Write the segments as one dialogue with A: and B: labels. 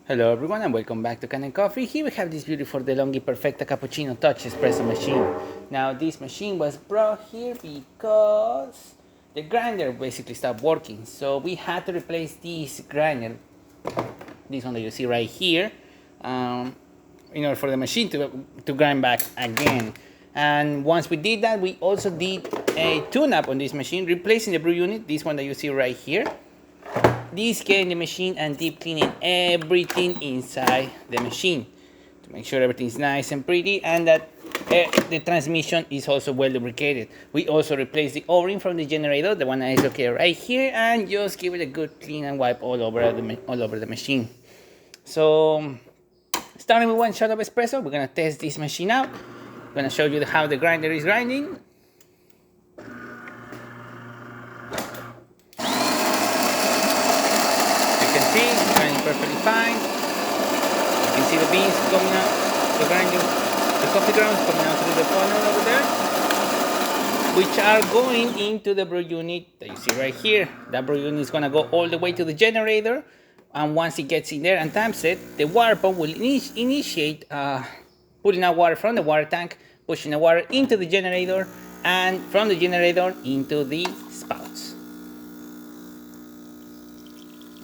A: Hello everyone and welcome back to Kanen Coffee. Here we have this beautiful DeLonghi Perfecta Cappuccino Touch Espresso machine. Now this machine was brought here because the grinder basically stopped working. So we had to replace this grinder, this one that you see right here, in order for the machine to grind back again. And once we did that, we also did a tune-up on this machine, replacing the brew unit, this one that you see right here. This getting the machine and deep cleaning everything inside the machine to make sure everything's nice and pretty and that the transmission is also well lubricated. We also replaced the O-ring from the generator, the one that is located right here, and just give it a good clean and wipe all over the machine. So starting with one shot of espresso, we're gonna test this machine out. I'm gonna show you how the grinder is grinding. See, it's grinding perfectly fine. You can see the beans coming out, the coffee grounds coming out through the funnel over there, which are going into the brew unit that you see right here. That brew unit is gonna go all the way to the generator, and once it gets in there and tamps it, the water pump will initiate pulling out water from the water tank, pushing the water into the generator, and from the generator into the spouts.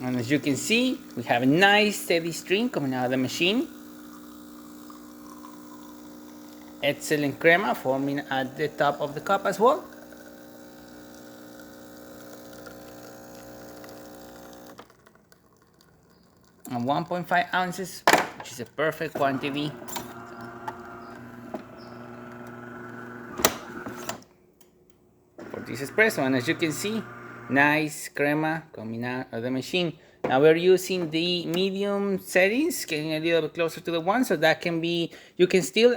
A: And as you can see, we have a nice steady stream coming out of the machine. Excellent crema forming at the top of the cup as well. And 1.5 ounces, which is a perfect quantity. For this espresso, and as you can see, nice crema coming out of the machine. Now we're using the medium settings, getting a little bit closer to the one, so that can be, you can still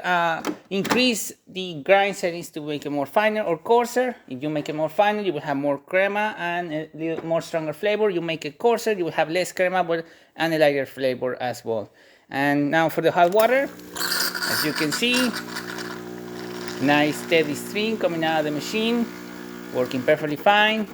A: increase the grind settings to make it more finer or coarser. If you make it more finer, you will have more crema and a little more stronger flavor. You make it coarser, you will have less crema but and a lighter flavor as well. And now for the hot water, as you can see, nice steady stream coming out of the machine, working perfectly fine.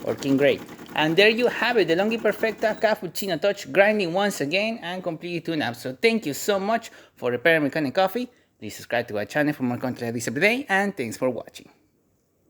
A: Working great. And there you have it, the DeLonghi Perfecta Cappuccino Touch grinding once again and completely tuned up. So thank you so much for repairing my Kanen Coffee. Please subscribe to our channel for more content like this every day, and thanks for watching.